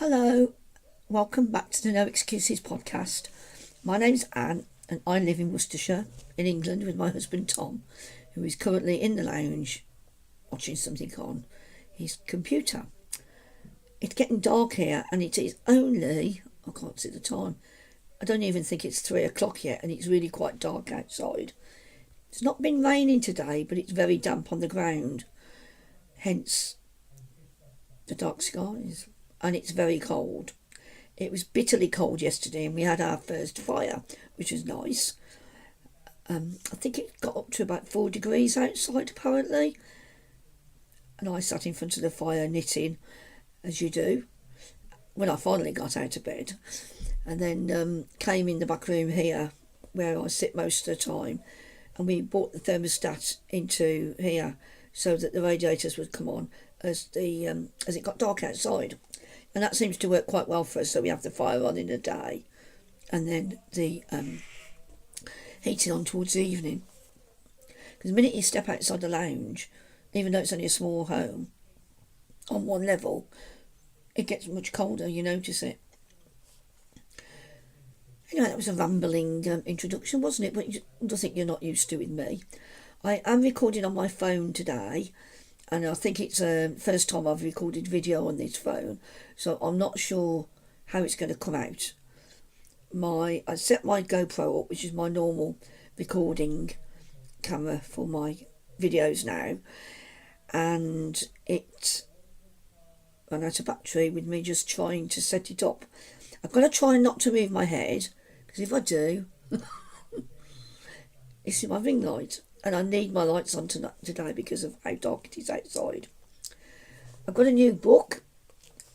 Hello, welcome back to the No Excuses podcast. My name's Anne and I live in Worcestershire, in England, with my husband Tom, who is currently in the lounge watching something on his computer. It's getting dark here and it is only, I can't see the time, I don't even think it's 3 o'clock yet, and it's really quite dark outside. It's not been raining today, but it's very damp on the ground, hence the dark skies. And it's very cold. It was bitterly cold yesterday and we had our first fire, which was nice. I think it got up to about 4 degrees outside apparently. And I sat in front of the fire knitting, as you do, when I finally got out of bed. And then came in the back room here, where I sit most of the time. And we brought the thermostat into here so that the radiators would come on as it got dark outside. And that seems to work quite well for us, so we have the fire on in the day and then the heating on towards the evening. Because the minute you step outside the lounge, even though it's only a small home, on one level, it gets much colder, you notice it. Anyway, that was a rambling introduction, wasn't it? But nothing you're not used to with me. I am recording on my phone today. And I think it's the first time I've recorded video on this phone, so I'm not sure how it's going to come out. I set my GoPro up, which is my normal recording camera for my videos now, and it ran out of battery with me just trying to set it up. I've got to try not to move my head, because if I do, it's in my ring light. And I need my lights on today because of how dark it is outside. I've got a new book.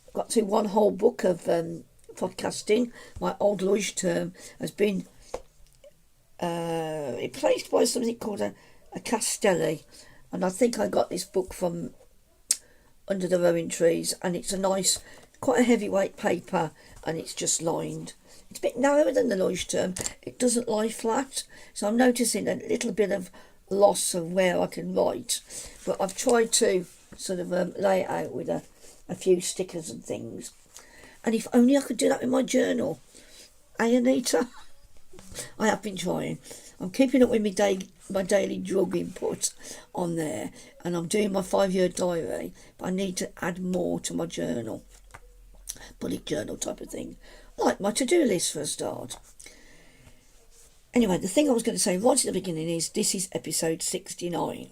I've got through one whole book of podcasting. My old Lush term has been replaced by something called a Castelli. And I think I got this book from under the rowing trees. And it's a nice, quite a heavyweight paper. And it's just lined. It's a bit narrower than the Lush term. It doesn't lie flat. So I'm noticing a little bit of loss of where I can write, but I've tried to sort of lay it out with a few stickers and things, and if only I could do that with my journal. Hey Anita, I have been trying. I'm keeping up with my daily drug input on there, and I'm doing my 5-year diary, but I need to add more to my journal, bullet journal type of thing, like my to-do list for a start. Anyway, the thing I was going to say right at the beginning is this is episode 69.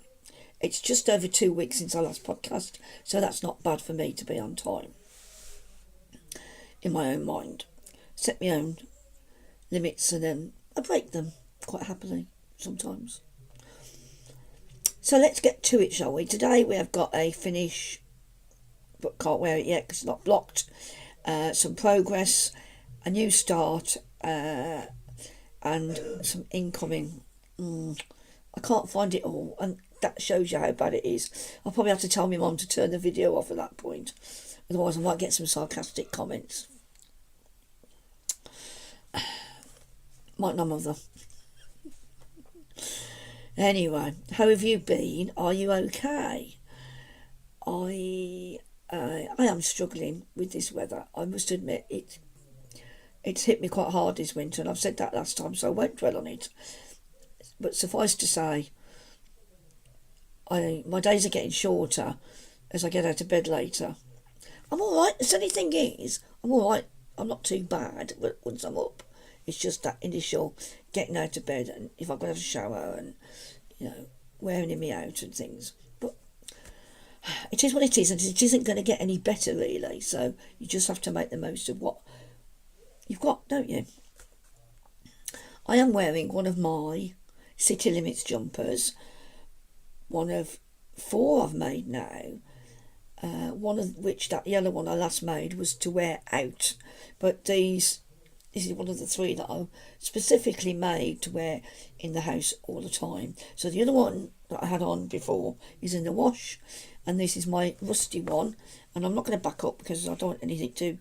It's just over 2 weeks since our last podcast, so that's not bad for me to be on time. In my own mind. Set my own limits and then I break them quite happily sometimes. So let's get to it, shall we? Today we have got a finish, but can't wear it yet because it's not blocked. Some progress, a new start, and some incoming. I can't find it all, and that shows you how bad it is. I'll probably have to tell my mum to turn the video off at that point, otherwise I might get some sarcastic comments. Might not, mother. Anyway, how have you been? Are you okay? I am struggling with this weather. I must admit it's hit me quite hard this winter, and I've said that last time, so I won't dwell on it. But suffice to say, my days are getting shorter as I get out of bed later. I'm all right. The funny thing is, I'm all right. I'm not too bad once I'm up. It's just that initial getting out of bed, and if I've got to have a shower and, wearing me out and things. But it is what it is, and it isn't going to get any better, really. So you just have to make the most of what you've got, don't you? I am wearing one of my City Limits jumpers, one of 4 I've made now, one of which, that yellow one I last made, was to wear out, but this is one of the 3 that I specifically made to wear in the house all the time. So the other one that I had on before is in the wash, and this is my rusty one, and I'm not going to back up because I don't want anything to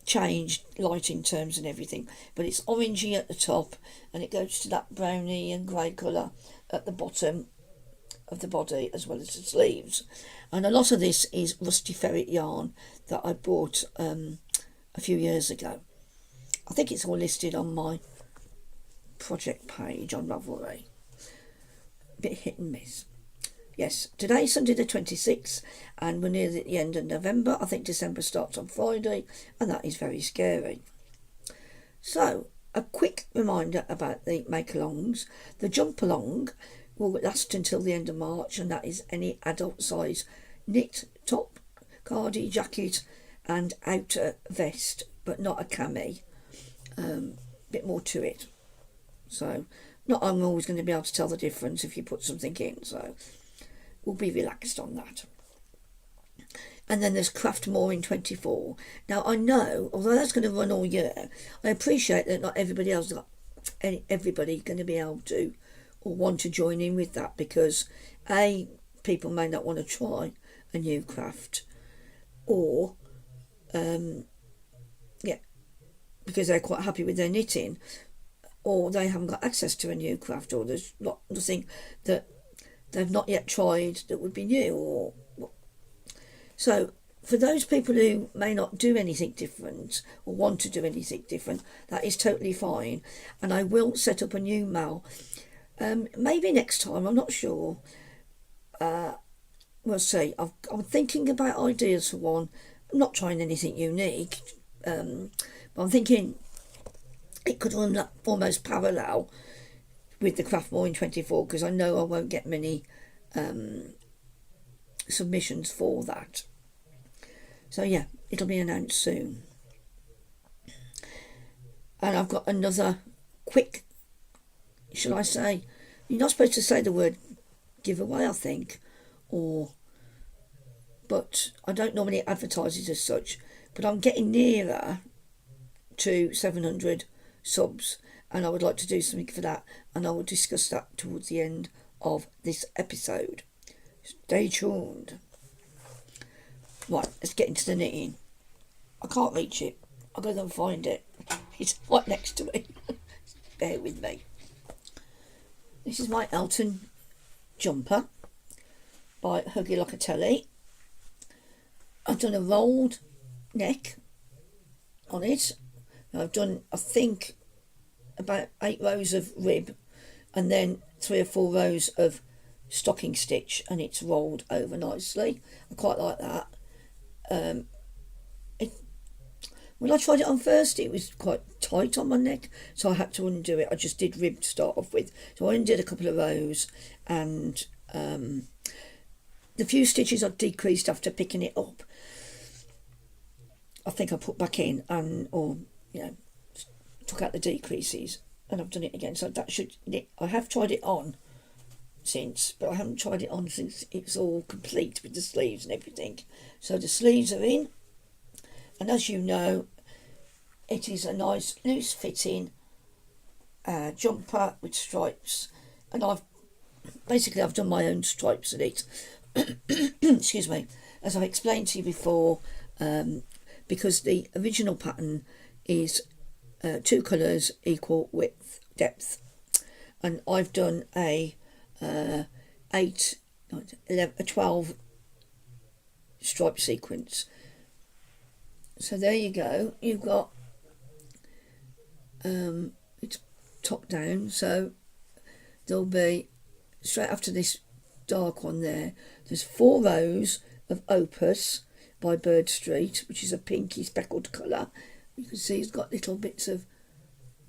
change lighting terms and everything, but it's orangey at the top and it goes to that browny and grey colour at the bottom of the body as well as the sleeves. And a lot of this is rusty ferret yarn that I bought a few years ago. I think it's all listed on my project page on Ravelry. A bit hit and miss. Yes, today's Sunday the 26th, and we're near the end of November. I think December starts on Friday, and that is very scary. So, a quick reminder about the make-alongs. The jump-along will last until the end of March, and that is any adult size knit top, cardi, jacket, and outer vest, but not a cami. Bit more to it. So, not I'm always going to be able to tell the difference if you put something in, so we'll be relaxed on that. And then there's Craft More in 24. Now I know, although that's going to run all year, I appreciate that not everybody else, everybody going to be able to or want to join in with that, because people may not want to try a new craft, or because they're quite happy with their knitting, or they haven't got access to a new craft, or there's nothing that they've not yet tried that would be new. So for those people who may not do anything different or want to do anything different, that is totally fine. And I will set up a new mail, maybe next time, I'm not sure. We'll see. I'm thinking about ideas for one. I'm not trying anything unique, but I'm thinking it could run almost parallel with the Craft More in 24, because I know I won't get many submissions for that. So yeah, it'll be announced soon. And I've got another quick, shall I say, you're not supposed to say the word giveaway, I think, but I don't normally advertise it as such, but I'm getting nearer to 700 subs, and I would like to do something for that, and I will discuss that towards the end of this episode. Stay tuned. Right, let's get into the knitting. I can't reach it. I'll go and find it. It's right next to me. Bear with me. This is my Elton jumper by Joji Locatelli. I've done a rolled neck on it. I've done, I think, about 8 rows of rib, and then 3 or 4 rows of stocking stitch, and it's rolled over nicely. I quite like that. When I tried it on first, it was quite tight on my neck, so I had to undo it. I just did rib to start off with, so I undid a couple of rows, and the few stitches I decreased after picking it up, I think I put back in, took out the decreases, and I've done it again. So that should, I have tried it on since, but I haven't tried it on since it's all complete with the sleeves and everything. So the sleeves are in, and as you know, it is a nice loose fitting jumper with stripes, and I've done my own stripes in it. Excuse me. As I've explained to you before, because the original pattern is 2 colours equal width depth, and I've done a 12 stripe sequence. So there you go. You've got it's top down, so there'll be, straight after this dark one there's 4 rows of Opus by Bird Street, which is a pinky speckled colour. You can see it's got little bits of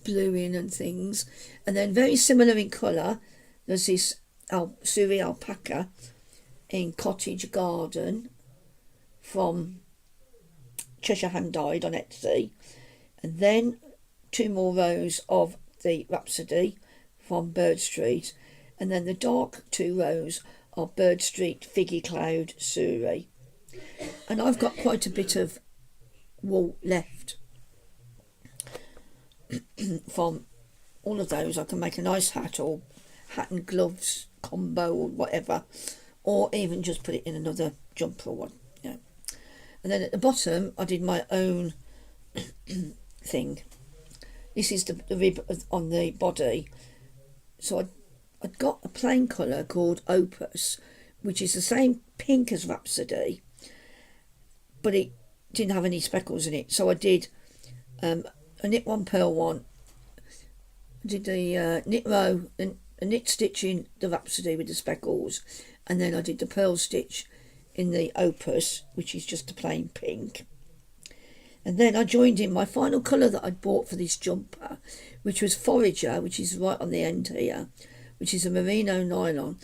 blue in and things. And then very similar in colour, there's this Suri alpaca in Cottage Garden from Cheshire Hand Dyed on Etsy. And then 2 more rows of the Rhapsody from Bird Street. And then the dark 2 rows of Bird Street Figgy Cloud Suri. And I've got quite a bit of wool left from all of those. I can make a nice hat, or hat and gloves combo, or whatever, or even just put it in another jumper one, And then at the bottom I did my own thing. This is the rib on the body. So I'd got a plain colour called Opus, which is the same pink as Rhapsody, but it didn't have any speckles in it. So I did a knit one, purl one. I did the knit row and a knit stitch in the Rhapsody with the speckles, and then I did the purl stitch in the Opus, which is just a plain pink. And then I joined in my final colour that I'd bought for this jumper, which was Forager, which is right on the end here, which is a merino nylon.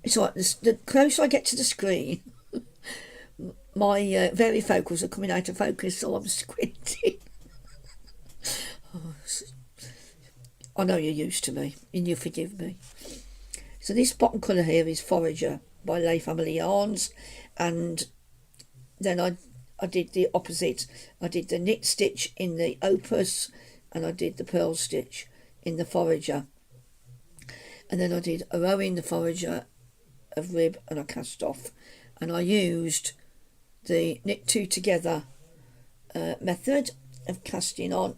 It's like the closer I get to the screen, my varifocals are coming out of focus, so I'm squinting. I know you're used to me, and you forgive me. So this bottom colour here is Forager by Lay Family Yarns, and then I did the opposite. I did the knit stitch in the Opus, and I did the purl stitch in the Forager. And then I did a row in the Forager of rib, and I cast off. And I used the knit two together method of casting on.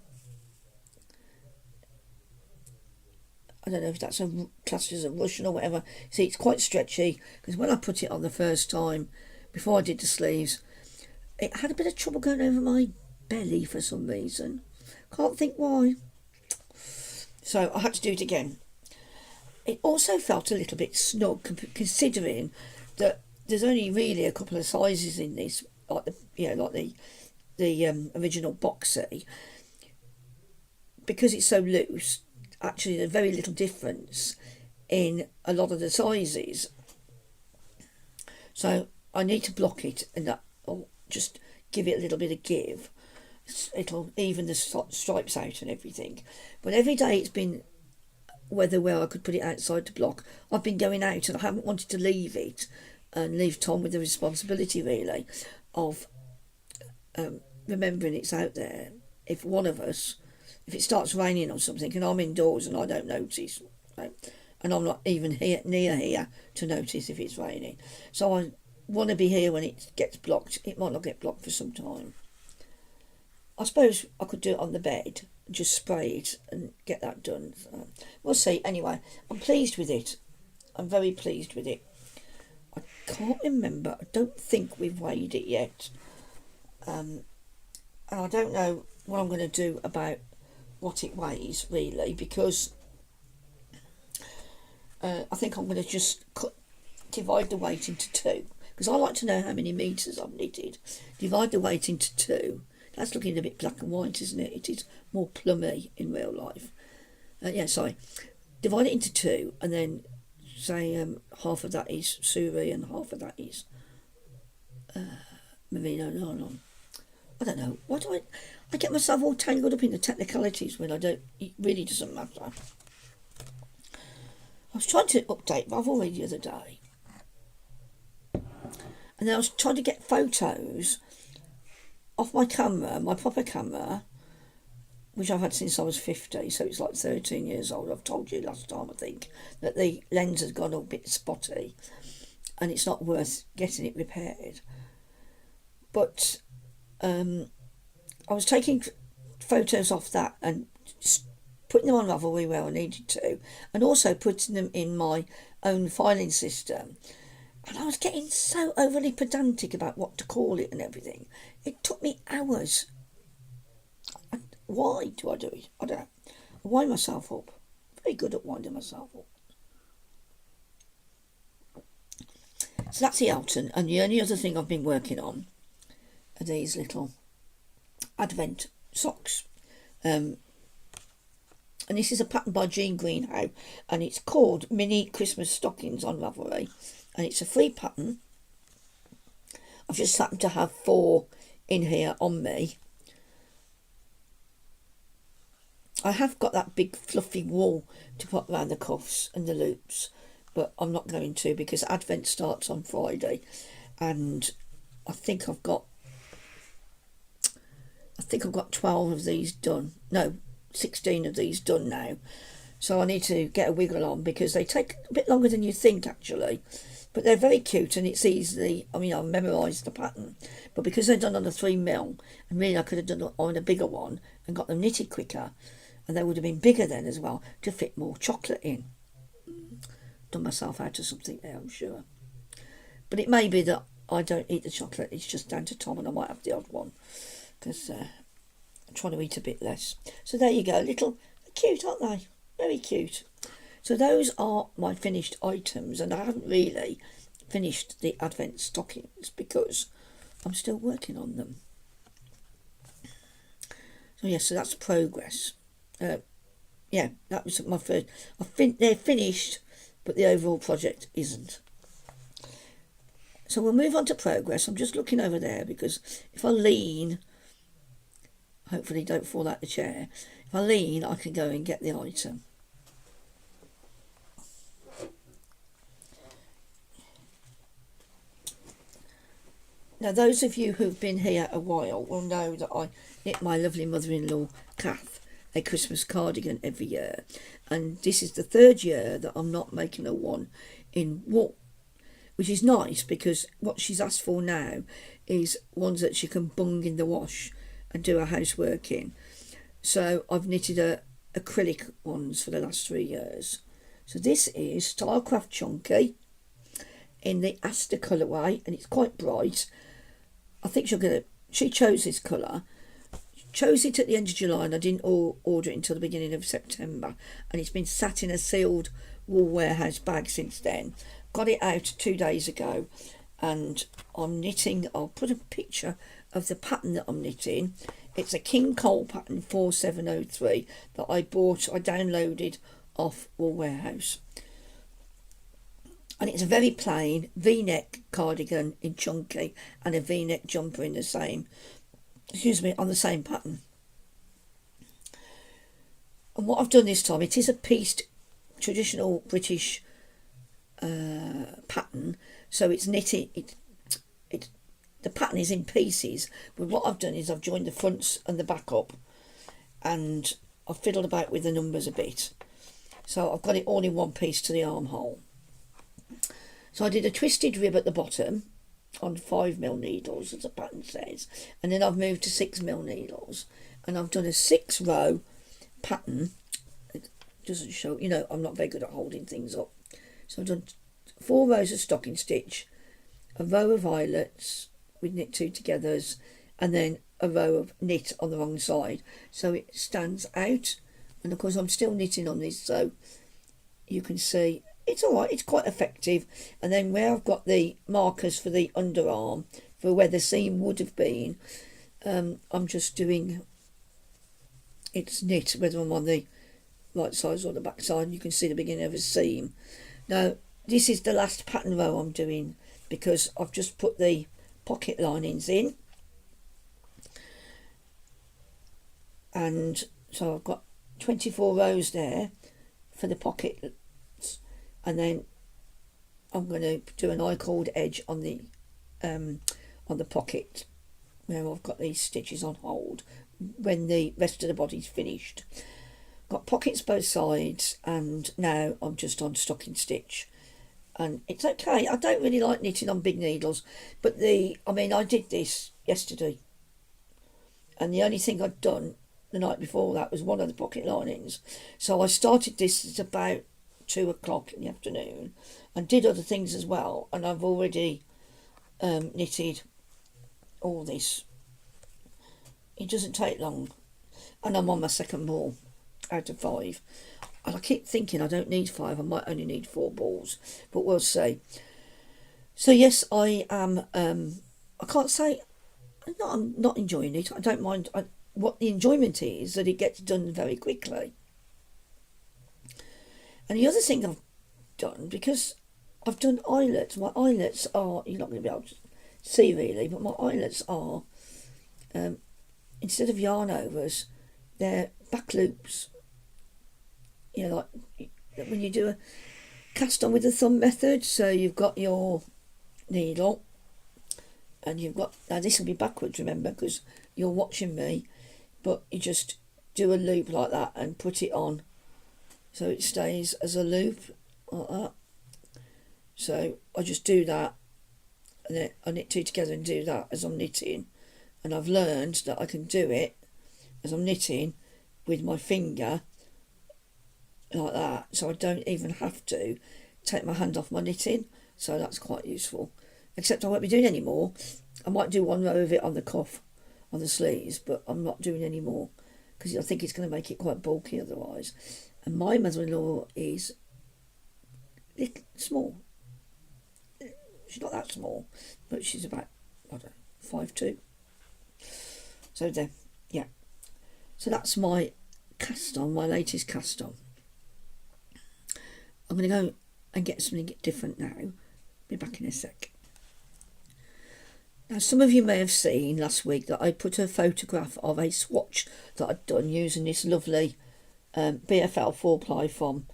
I don't know if that's classed as a Russian or whatever. See, it's quite stretchy, because when I put it on the first time, before I did the sleeves, it had a bit of trouble going over my belly for some reason. Can't think why. So I had to do it again. It also felt a little bit snug, considering that there's only really a couple of sizes in this, like the original boxy. Because it's so loose, actually there's very little difference in a lot of the sizes. So I need to block it, and that, or just give it a little bit of give. It'll even the stripes out and everything. But every day it's been weather where I could put it outside to block. I've been going out, and I haven't wanted to leave it and leave Tom with the responsibility, really, of remembering it's out there. If one of us, if it starts raining or something and I'm indoors and I don't notice, right, and I'm not even near here to notice if it's raining, so I want to be here when it gets blocked. It might not get blocked for some time. I suppose I could do it on the bed, just spray it and get that done. So we'll see. Anyway, I'm pleased with it. I'm very pleased with it. I can't remember. I don't think we've weighed it yet. And I don't know what I'm going to do about what it weighs, really, because I think I'm going to just divide the weight into two, because I like to know how many metres I've knitted. Divide the weight into two. That's looking a bit black and white, isn't it? It is more plummy in real life. Divide it into two, and then say half of that is Suri and half of that is merino nylon. I don't know. Why do I get myself all tangled up in the technicalities when I don't? It really doesn't matter. I was trying to update Ravelry the other day, and then I was trying to get photos off my camera, my proper camera, which I've had since I was 50, so it's like 13 years old. I've told you last time, I think, that the lens has gone a bit spotty and it's not worth getting it repaired. But I was taking photos off that and putting them on Ravelry where I needed to, and also putting them in my own filing system. And I was getting so overly pedantic about what to call it and everything. It took me hours. Why do I do it? I don't know. I wind myself up. Very good at winding myself up. So that's the Elton. And the only other thing I've been working on are these little Advent socks. And this is a pattern by Greenhowe. And it's called Mini Christmas Stockings on Ravelry. And it's a free pattern. I've just happened to have 4 in here on me. I have got that big fluffy wool to put around the cuffs and the loops, but I'm not going to, because Advent starts on Friday, and I think I've got 12 of these done. No, 16 of these done now. So I need to get a wiggle on, because they take a bit longer than you think, actually. But they're very cute, and it's easily, I've memorised the pattern. But because they're done on a 3mm, and really I could have done it on a bigger one and got them knitted quicker, and they would have been bigger then as well, to fit more chocolate in. Done myself out of something there, I'm sure. But it may be that I don't eat the chocolate, it's just down to Tom, and I might have the odd one, because I'm trying to eat a bit less. So there you go, little, cute, aren't they? Very cute. So those are my finished items, and I haven't really finished the advent stockings because I'm still working on them. So yes, so that's progress. Yeah, that was my first. I think they're finished, but the overall project isn't. So we'll move on to progress. I'm just looking over there because if I lean, hopefully don't fall out the chair. If I lean, I can go and get the item. Now, those of you who've been here a while will know that I knit my lovely mother-in-law, Cath, a Christmas cardigan every year. And this is the 3rd year that I'm not making a one in wool, which is nice because what she's asked for now is ones that she can bung in the wash and do her housework in. So I've knitted her acrylic ones for the last 3 years. So this is Stylecraft Chunky in the Aster colourway, and it's quite bright. I think she chose this colour. Chose it at the end of July, and I didn't order it until the beginning of September, and it's been sat in a sealed wool warehouse bag since then. Got it out 2 days ago, and I'm knitting. I'll put a picture of the pattern that I'm knitting. It's a King Cole pattern 4703 that I downloaded off Wool Warehouse. And it's a very plain V-neck cardigan in chunky and a V-neck jumper in the same, on the same pattern. And what I've done this time, it is a pieced traditional British pattern, so it's knitted. The pattern is in pieces, but what I've done is I've joined the fronts and the back up, and I've fiddled about with the numbers a bit. So I've got it all in one piece to the armhole. So I did a twisted rib at the bottom on 5mm needles, as the pattern says, and then I've moved to 6mm needles, and I've done a 6-row pattern. It doesn't show, I'm not very good at holding things up. So I've done 4 rows of stocking stitch, a row of eyelets with knit 2 togethers, and then a row of knit on the wrong side, so it stands out. And of course I'm still knitting on this, so you can see it's all right, it's quite effective. And then where I've got the markers for the underarm, for where the seam would have been, I'm just doing, it's knit, whether I'm on the right side or the back side. You can see the beginning of a seam. Now, this is the last pattern row I'm doing because I've just put the pocket linings in. And so I've got 24 rows there for the pocket. And then I'm going to do an I-cord edge on the pocket where I've got these stitches on hold when the rest of the body's finished. Got pockets both sides, and now I'm just on stocking stitch, and it's okay. I don't really like knitting on big needles, but I did this yesterday, and the only thing I'd done the night before that was one of the pocket linings. So I started this at about 2 o'clock in the afternoon and did other things as well, and I've already knitted all this. It doesn't take long, and I'm on my second ball out of 5, and I keep thinking I don't need 5, I might only need 4 balls, but we'll see. So yes, I am I can't say I'm not enjoying it. I don't mind. What the enjoyment is that it gets done very quickly. And the other thing I've done, because I've done eyelets, my eyelets are, you're not going to be able to see really, but my eyelets are, instead of yarn overs, they're back loops. Like when you do a cast on with the thumb method, so you've got your needle, and you've got, now this will be backwards, remember, because you're watching me, but you just do a loop like that and put it on. So it stays as a loop, like that. So I just do that, and then I knit 2 together and do that as I'm knitting. And I've learned that I can do it as I'm knitting with my finger, like that. So I don't even have to take my hand off my knitting. So that's quite useful. Except I won't be doing any more. I might do 1 row of it on the cuff, on the sleeves, but I'm not doing any more because I think it's going to make it quite bulky otherwise. And my mother-in-law is little, small. She's not that small, but she's about, I don't know, 5'2". So there, yeah. So that's my cast on, my latest cast on. I'm going to go and get something different now. Be back in a sec. Now, some of you may have seen last week that I put a photograph of a swatch that I'd done using this lovely BFL 4-ply from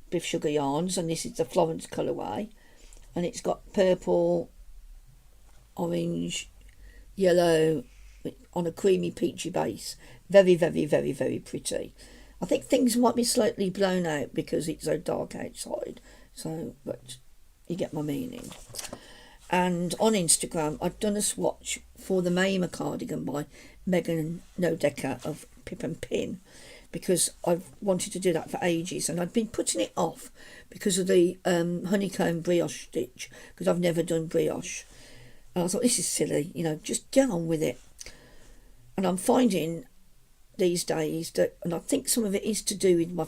Biff Sugar Yarns, and this is the Florence colourway, and it's got purple, orange, yellow on a creamy peachy base. Very, very, very, very pretty. I think things might be slightly blown out because it's so dark outside, so, but you get my meaning. And on Instagram, I've done a swatch for the Mayma cardigan by Megan Nodecker of Pip and Pin, because I've wanted to do that for ages, and I've been putting it off because of the honeycomb brioche stitch, because I've never done brioche. And I thought, this is silly, you know, just get on with it. And I'm finding these days that, and I think some of it is to do with my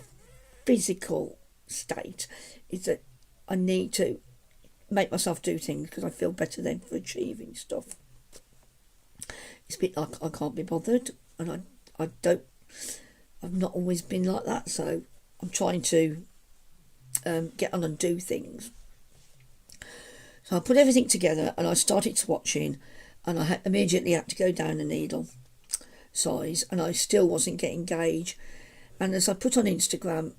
physical state, is that I need to make myself do things because I feel better then for achieving stuff. It's a bit like I can't be bothered, and I've not always been like that, so I'm trying to get on and do things. So I put everything together and I started swatching, and I immediately had to go down a needle size, and I still wasn't getting gauge. And as I put on Instagram,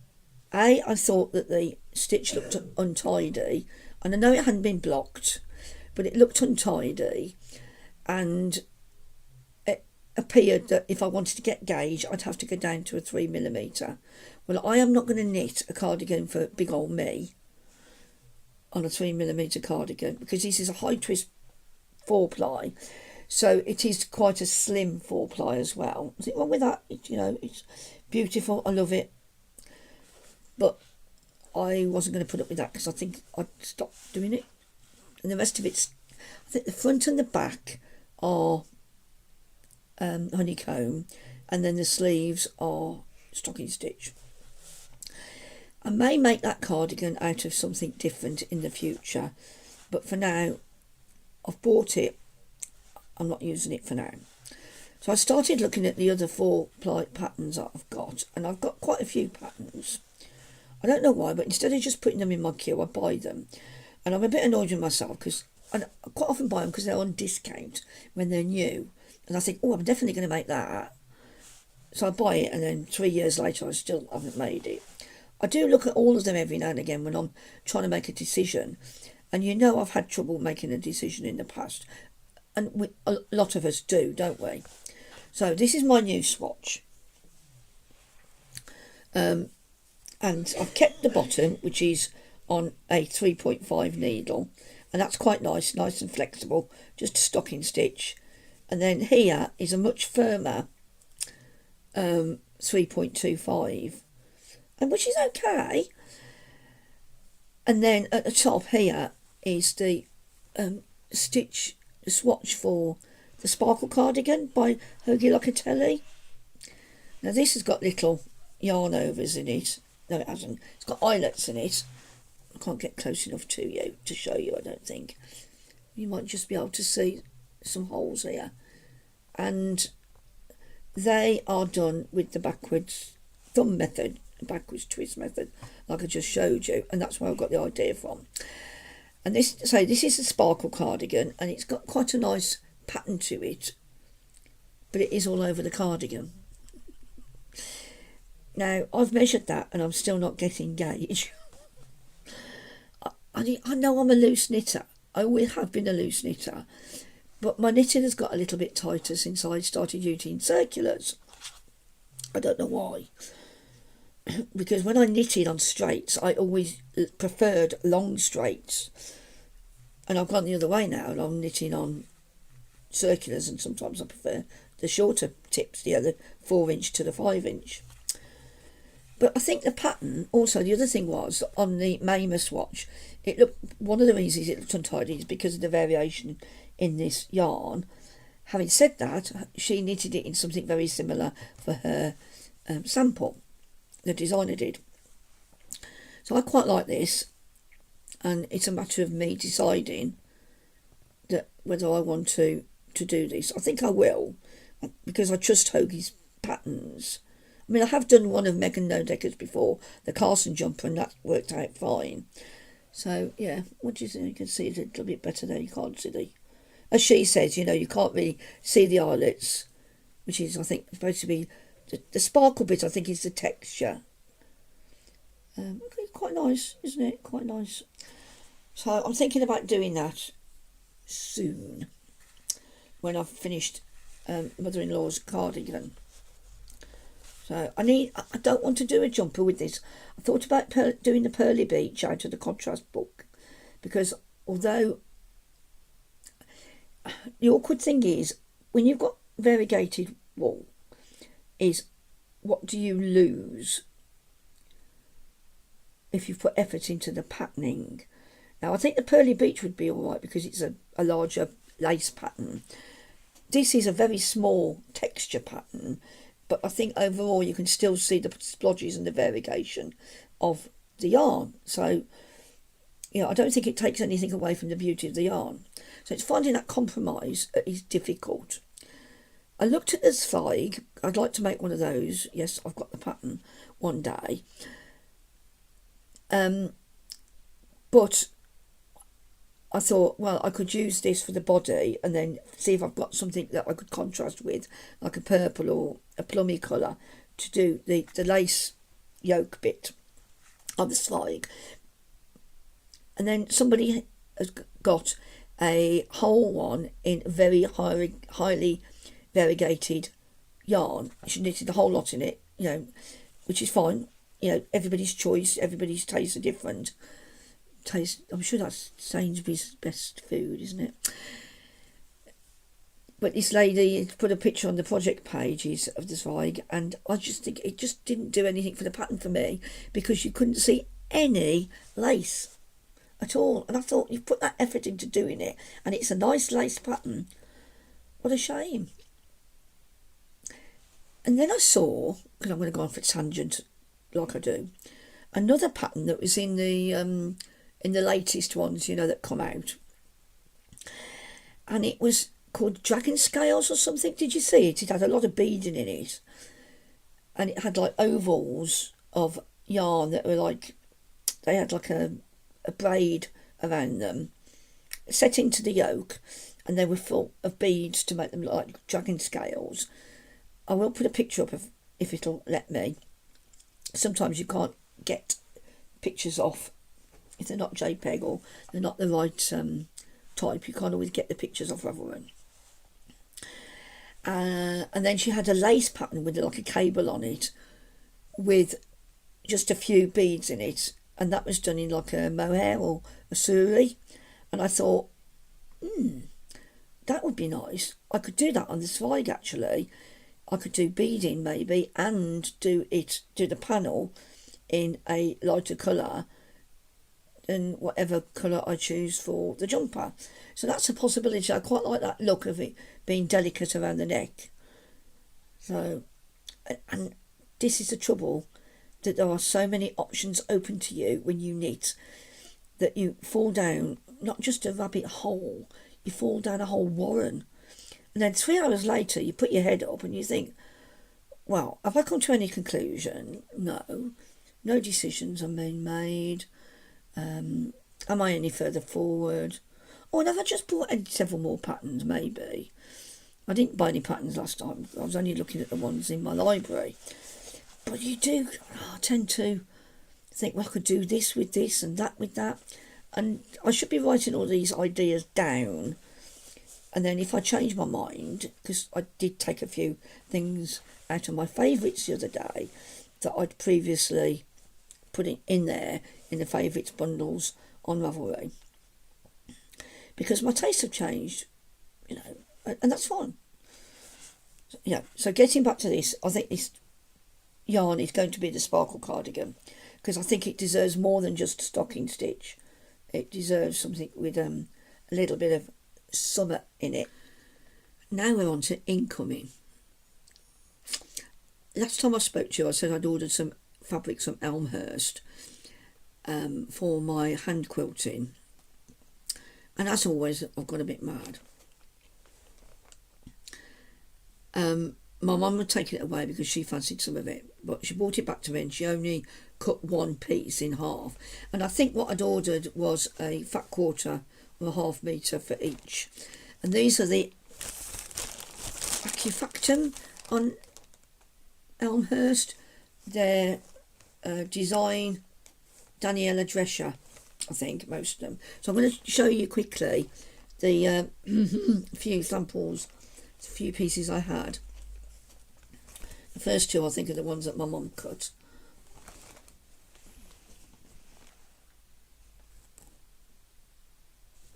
I thought that the stitch looked untidy, and I know it hadn't been blocked, but it looked untidy, and it appeared that if I wanted to get gauge, I'd have to go down to a 3mm. Well, I am not going to knit a cardigan for big old me on a 3mm cardigan, because this is a high twist 4-ply, so it is quite a slim 4-ply as well. Is it wrong with that? You know, it's beautiful, I love it, but I wasn't going to put up with that because I think I'd stop doing it. And the rest of it's, I think the front and the back are honeycomb, and then the sleeves are stocking stitch. I may make that cardigan out of something different in the future, but for now I've bought it. I'm not using it for now. So I started looking at the other 4-ply patterns that I've got, and I've got quite a few patterns. I don't know why, but instead of just putting them in my queue, I buy them. And I'm a bit annoyed with myself because I quite often buy them because they're on discount when they're new. And I think, oh, I'm definitely going to make that. So I buy it, and then 3 years later I still haven't made it. I do look at all of them every now and again when I'm trying to make a decision. And you know, I've had trouble making a decision in the past. And a lot of us do, don't we? So this is my new swatch. And I've kept the bottom, which is on a 3.5 needle, and that's quite nice and flexible, just a stocking stitch. And then here is a much firmer 3.25, and which is okay. And then at the top here is the swatch for the Sparkle Cardigan by Joji Locatelli. Now this has got little yarn overs in it. No, it hasn't. It's got eyelets in it. I can't get close enough to you to show you, I don't think. You might just be able to see some holes here. And they are done with the backwards thumb method, backwards twist method, like I just showed you. And that's where I got the idea from. And this is a Sparkle Cardigan, and it's got quite a nice pattern to it. But it is all over the cardigan. Now, I've measured that and I'm still not getting gauge. I know I'm a loose knitter. I always have been a loose knitter. But my knitting has got a little bit tighter since I started using circulars. I don't know why. Because when I knitted on straights, I always preferred long straights. And I've gone the other way now, and I'm knitting on circulars, and sometimes I prefer the shorter tips, the other 4-inch to the 5-inch. But I think the pattern, also the other thing was, on the Mayma swatch, it looked, one of the reasons it looked untidy is because of the variation in this yarn. having said that, she knitted it in something very similar for her sample. The designer did. So I quite like this, and it's a matter of me deciding that whether I want to do this. I think I will, because I trust Hoagie's patterns. I mean, I have done one of Megan Nodecker's before, the Carson jumper, and that worked out fine. So, yeah, what do you think? You can see it a little bit better there. You can't see the... As she says, you can't really see the eyelets, which is, I think, supposed to be... The sparkle bit, I think, is the texture. Quite nice, isn't it? Quite nice. So I'm thinking about doing that soon, when I've finished mother-in-law's cardigan. So I don't want to do a jumper with this. I thought about doing the Pearly Beach out of the contrast book, because although the awkward thing is, when you've got variegated wool, is what do you lose if you put effort into the patterning? Now, I think the Pearly Beach would be all right because it's a larger lace pattern. This is a very small texture pattern, but I think overall you can still see the splodges and the variegation of the yarn. So, I don't think it takes anything away from the beauty of the yarn. So it's finding that compromise that is difficult. I looked at the Zweig. I'd like to make one of those. Yes, I've got the pattern one day. But I thought, well, I could use this for the body and then see if I've got something that I could contrast with, like a purple or a plummy colour, to do the lace yoke bit of the Zweig. And then somebody has got a whole one in very highly variegated yarn. She knitted the whole lot in it, which is fine. Everybody's choice, everybody's tastes are different. I'm sure that's Sainsbury's best food, isn't it? But this lady put a picture on the project pages of the Zweig, and I just think it just didn't do anything for the pattern for me, because you couldn't see any lace at all. And I thought, you've put that effort into doing it, and it's a nice lace pattern. What a shame. And then I saw, because I'm going to go on for a tangent like I do, another pattern that was in the latest ones, that come out. And it was called Dragon Scales or something. Did you see it? It had a lot of beading in it. And it had like ovals of yarn that were like, they had like a braid around them set into the yoke, and they were full of beads to make them look like dragon scales. I will put a picture up if it'll let me. Sometimes you can't get pictures off if they're not JPEG or they're not the right type. You can't always get the pictures off Ravelry. And then she had a lace pattern with like a cable on it with just a few beads in it, and that was done in like a mohair or a suri. And I thought, that would be nice. I could do that on the Zweig actually. I could do beading maybe and do the panel in a lighter colour than whatever colour I choose for the jumper. So that's a possibility. I quite like that look of it being delicate around the neck. So, and this is the trouble, that there are so many options open to you when you knit, that you fall down not just a rabbit hole, you fall down a whole warren. And then 3 hours later, you put your head up and you think, well, have I come to any conclusion? No. No decisions are being made. Am I any further forward? Or have I just bought several more patterns, maybe? I didn't buy any patterns last time. I was only looking at the ones in my library. But you do tend to think, well, I could do this with this and that with that. And I should be writing all these ideas down. And then if I change my mind, because I did take a few things out of my favourites the other day that I'd previously put in there in the favourites bundles on Ravelry, because my tastes have changed, and that's fine. So getting back to this, I think this yarn is going to be the sparkle cardigan, because I think it deserves more than just stocking stitch. It deserves something with a little bit of summer in it. Now we're on to incoming. Last time I spoke to you, I said I'd ordered some fabrics from Elmhirst for my hand quilting. And as always, I've got a bit mad. My mum would take it away because she fancied some of it, but she brought it back to me and she only cut one piece in half. And I think what I'd ordered was a fat quarter or a half metre for each. And these are the Acufactum on Elmhirst. They're design Daniela Drescher, I think, most of them. So I'm going to show you quickly the few samples, a few pieces I had. The first two I think are the ones that my mum cut.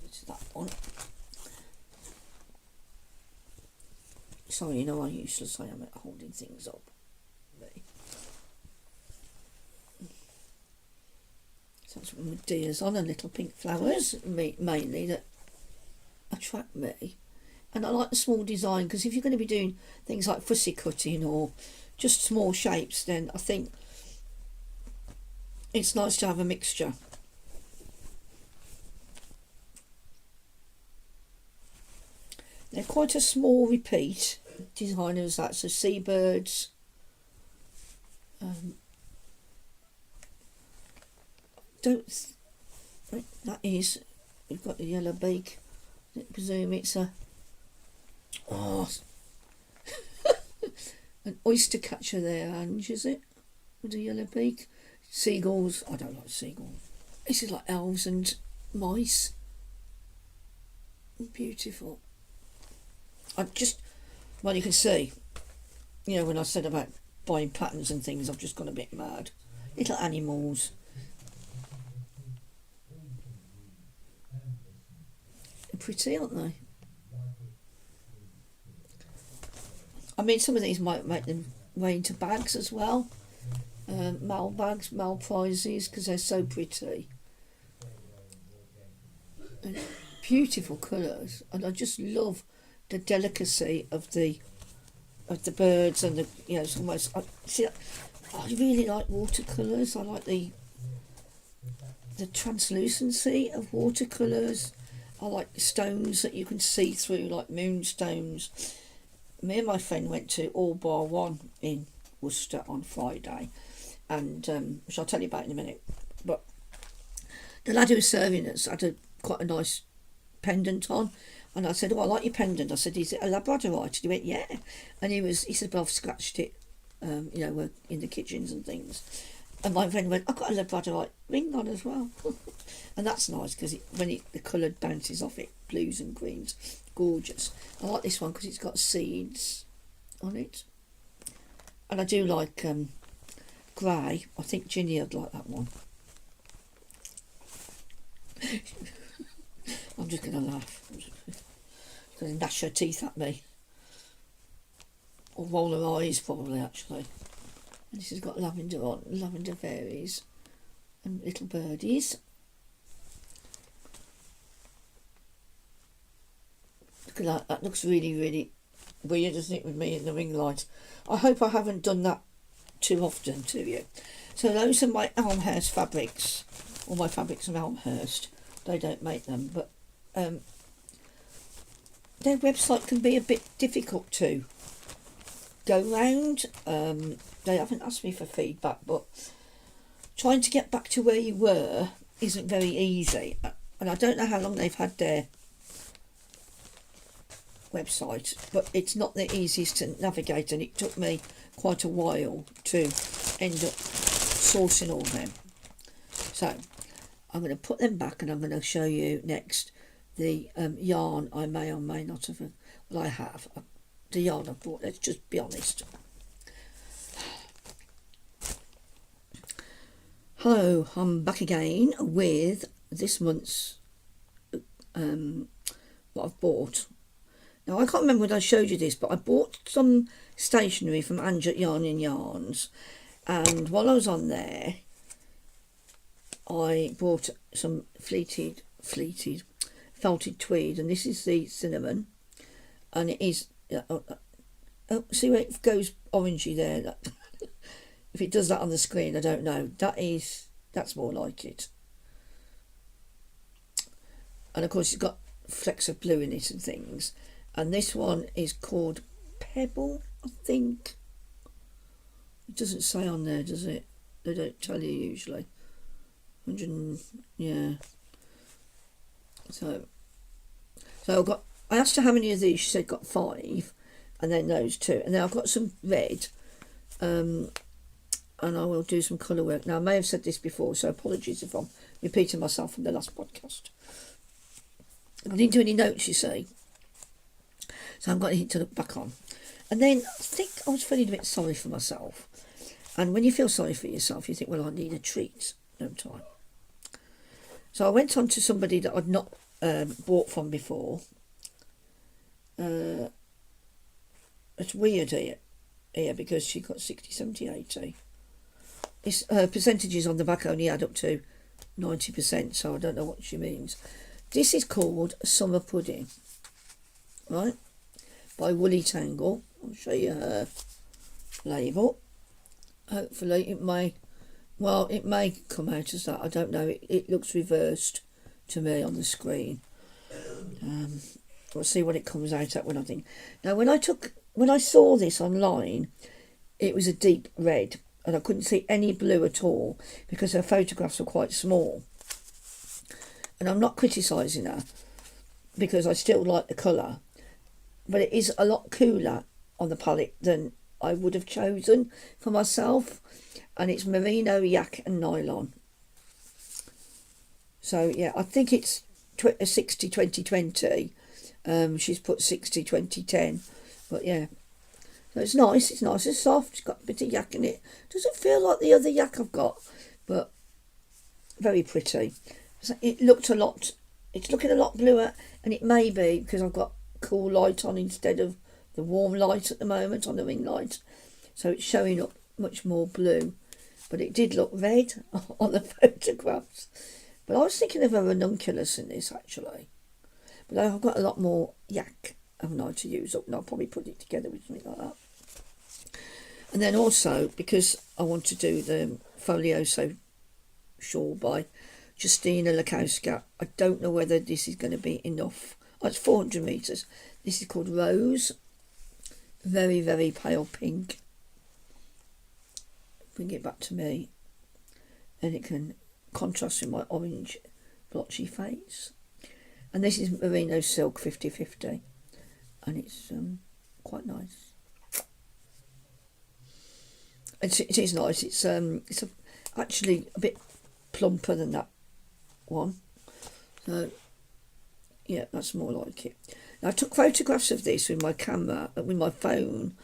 It's that one. Sorry, you know how useless I am at holding things up. So that's one with deers on and little pink flowers, mainly, that attract me. And I like the small design, because if you're going to be doing things like fussy cutting or just small shapes, then I think it's nice to have a mixture. They're quite a small repeat design as that, so seabirds, that is, we've got the yellow beak. I presume it's a an oyster catcher there, Ange, is it? With a yellow beak. Seagulls, I don't like seagulls. This is like elves and mice. Beautiful. Well, you can see, you know, when I said about buying patterns and things, I've just gone a bit mad. Little animals. They're pretty, aren't they? I mean, some of these might make them way into bags as well. Mail bags, mail prizes, because they're so pretty. And beautiful colours, and I just love the delicacy of the birds and the, you know, it's almost, I really like watercolours. I like the translucency of watercolours. I like stones that you can see through, like moonstones. Me and my friend went to All Bar One in Worcester on Friday, and which I'll tell you about in a minute. But the lad who was serving us had quite a nice pendant on, and I said, "Oh, I like your pendant." I said, "Is it a Labradorite?" And he went, "Yeah," and he said, "Well, I've scratched it, you know, we're in the kitchens and things." And my friend went, "I've got a Labradorite ring on as well," and that's nice because when the colour bounces off it, blues and greens, gorgeous. I like this one because it's got seeds on it, and I do like grey. I think Ginny would like that one. I'm just going to laugh. She's going to gnash her teeth at me, or roll her eyes probably, actually. And this has got lavender on, lavender fairies and little birdies. Look at that, that looks really, really weird, doesn't it, with me in the ring light. I hope I haven't done that too often to you. So those are my Elmhirst fabrics, or my fabrics of Elmhirst. They don't make them, but their website can be a bit difficult to go round. They haven't asked me for feedback, but trying to get back to where you were isn't very easy, and I don't know how long they've had their website, but it's not the easiest to navigate, and it took me quite a while to end up sourcing all them. So I'm going to put them back, and I'm going to show you next the yarn I may or may not have, well, I have, the yarn I bought, let's just be honest. Hello, I'm back again with this month's what I've bought. Now, I can't remember when I showed you this, but I bought some stationery from Ange at Yarn and Yarns, and while I was on there, I bought some felted tweed, and this is the cinnamon, and it is, see where it goes orangey there, that, if it does that on the screen, I don't know, that's more like it. And of course it's got flecks of blue in it and things, and this one is called Pebble, I think. It doesn't say on there, does it? They don't tell you usually. 100, yeah. So I asked her how many of these. She said got 5, and then those 2, and then I've got some red, and I will do some colour work. Now I may have said this before, so apologies if I'm repeating myself from the last podcast. I didn't do any notes, you see, so I've got anything to look back on. And then I think I was feeling a bit sorry for myself. And when you feel sorry for yourself, you think, well, I need a treat, don't I? So I went on to somebody that I'd not bought from before. It's weird here because she got 60, 70, 80. It's, percentages on the back only add up to 90%, so I don't know what she means. This is called Summer Pudding, right? By Woolly Tangle. I'll show you her label. Hopefully it may come out as that. I don't know. It looks reversed to me on the screen. We'll see what it comes out at when I think. Now, when I saw this online, it was a deep red, and I couldn't see any blue at all because her photographs were quite small. And I'm not criticising her because I still like the colour, but it is a lot cooler on the palette than I would have chosen for myself, and it's merino, yak and nylon. So yeah, I think it's 60 20 20. She's put 60 20 10, but yeah, so it's nice, it's soft, it's got a bit of yak in it. Doesn't feel like the other yak I've got, but very pretty. So it's looking a lot bluer, and it may be because I've got cool light on instead of the warm light at the moment on the ring light, so it's showing up much more blue, but it did look red on the photographs. But I was thinking of a ranunculus in this actually, but I've got a lot more yak, haven't I, to use up, and I'll probably put it together with something like that. And then also, because I want to do the Folioso shawl by Joji Locatelli, I don't know whether this is going to be enough. Oh, it's 400 metres. This is called Rose. Very, very pale pink. Bring it back to me. And it can contrast with my orange blotchy face. And this is merino silk 50/50. And it's quite nice. It is nice. It's actually a bit plumper than that one. So yeah, that's more like it. Now, I took photographs of this with my camera, with my phone,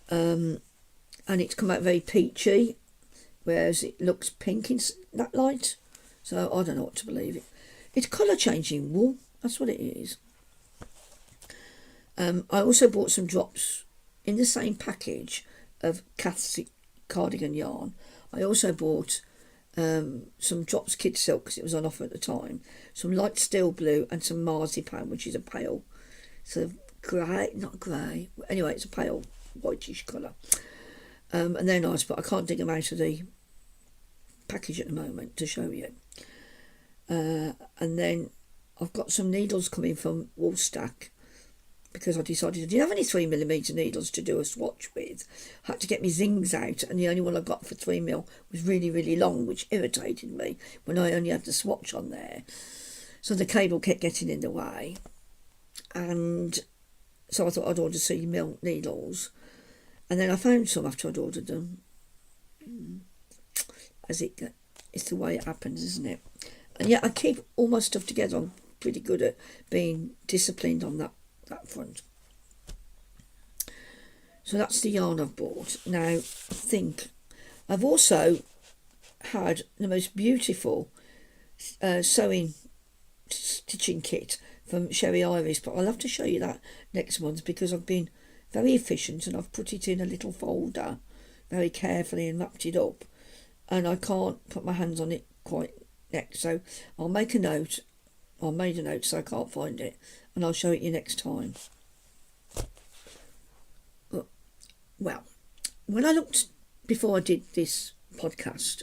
and it's come out very peachy, whereas it looks pink in that light. So I don't know what to believe it. It's colour changing wool. That's what it is. I also bought some drops in the same package of Cath's cardigan yarn. I also bought some drops kid silk because it was on offer at the time, some light steel blue and some marzipan, which is a pale sort of grey, not grey, anyway, it's a pale whitish colour, and they're nice, but I can't dig them out of the package at the moment to show you. And then I've got some needles coming from Woolstack because I decided I didn't have any 3mm needles to do a swatch with. I had to get my zings out, and the only one I got for 3mm was really, really long, which irritated me when I only had the swatch on there. So the cable kept getting in the way. And so I thought I'd order 3mm needles. And then I found some after I'd ordered them. It's the way it happens, isn't it? And yet I keep all my stuff together. I'm pretty good at being disciplined on that front. So that's the yarn I've bought. Now, I think I've also had the most beautiful stitching kit from Sherry Iris, but I'll have to show you that next month because I've been very efficient and I've put it in a little folder very carefully and wrapped it up, and I can't put my hands on it quite next, so I'll make a note. I made a note so I can't find it, and I'll show it you next time. Well, when I looked before I did this podcast,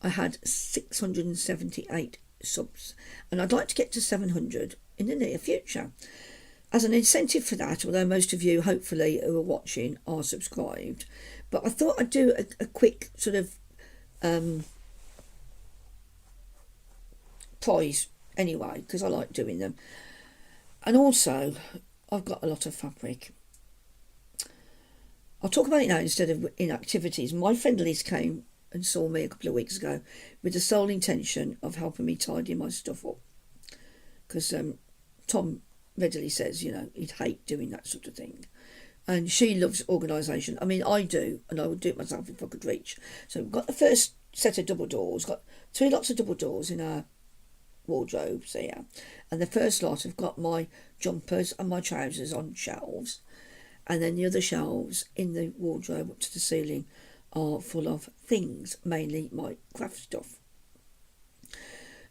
I had 678 subs, and I'd like to get to 700 in the near future. As an incentive for that, although most of you, hopefully, who are watching are subscribed, but I thought I'd do a quick sort of prize anyway, because I like doing them. And also, I've got a lot of fabric. I'll talk about it now instead of in activities. My friend Liz came and saw me a couple of weeks ago with the sole intention of helping me tidy my stuff up. Because Tom readily says, you know, he'd hate doing that sort of thing. And she loves organisation. I mean, I do, and I would do it myself if I could reach. So we've got the first set of double doors, got 3 lots of double doors in our wardrobes here. And the first lot have got my jumpers and my trousers on shelves. And then the other shelves in the wardrobe up to the ceiling are full of things, mainly my craft stuff.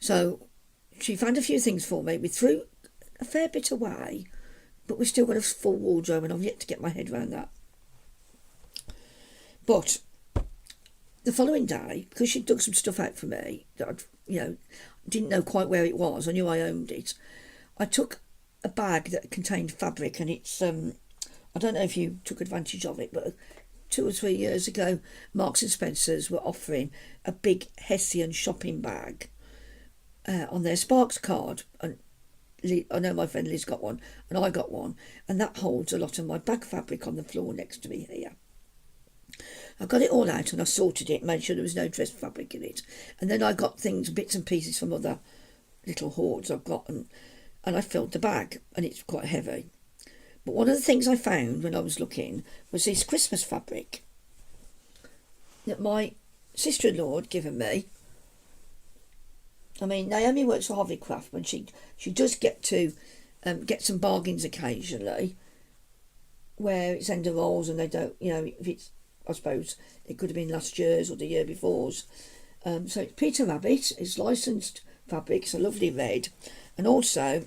So she found a few things for me. We threw a fair bit away, but we've still got a full wardrobe, and I've yet to get my head around that. But the following day, because she dug some stuff out for me that I'd, you know, didn't know quite where it was, I knew I owned it, I took a bag that contained fabric, and it's I don't know if you took advantage of it, but 2 or 3 years ago, Marks and Spencer's were offering a big Hessian shopping bag on their Sparks card. And I know my friend Liz got one, and I got one, and that holds a lot of my bag fabric on the floor next to me here. I got it all out and I sorted it, made sure there was no dress fabric in it. And then I got things, bits and pieces from other little hoards I've got, and I filled the bag, and it's quite heavy. But one of the things I found when I was looking was this Christmas fabric that my sister-in-law had given me. I mean, Naomi works for Hobbycraft, and she does get to get some bargains occasionally where it's end of rolls and they don't, you know, if it's, I suppose it could have been last year's or the year before's. So it's Peter Rabbit, it's licensed fabric, it's a lovely red, and also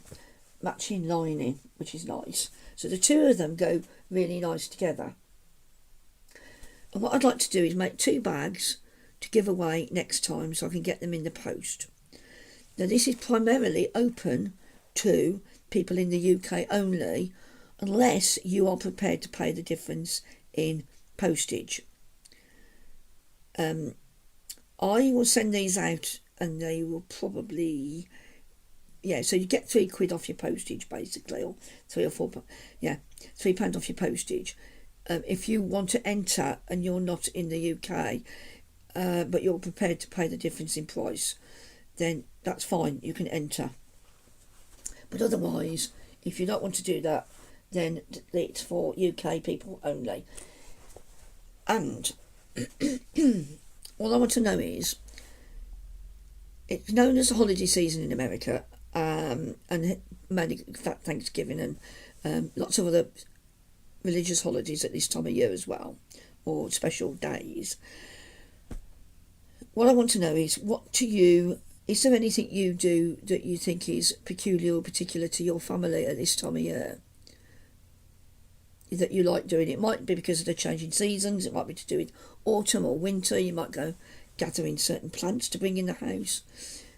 matching lining, which is nice. So the two of them go really nice together. And what I'd like to do is make 2 bags to give away next time, so I can get them in the post. Now this is primarily open to people in the UK only, unless you are prepared to pay the difference in postage. I will send these out, and they will probably, yeah, so you get £3 off your postage basically, or £3 or £4, yeah, £3 off your postage. If you want to enter and you're not in the UK, but you're prepared to pay the difference in price, then that's fine, you can enter. But otherwise, if you don't want to do that, then it's for UK people only. And all I want to know is, it's known as the holiday season in America, and mainly Thanksgiving and lots of other religious holidays at this time of year as well, or special days. What I want to know is, is there anything you do that you think is peculiar or particular to your family at this time of year that you like doing? It might be because of the changing seasons, it might be to do with autumn or winter. You might go gathering certain plants to bring in the house.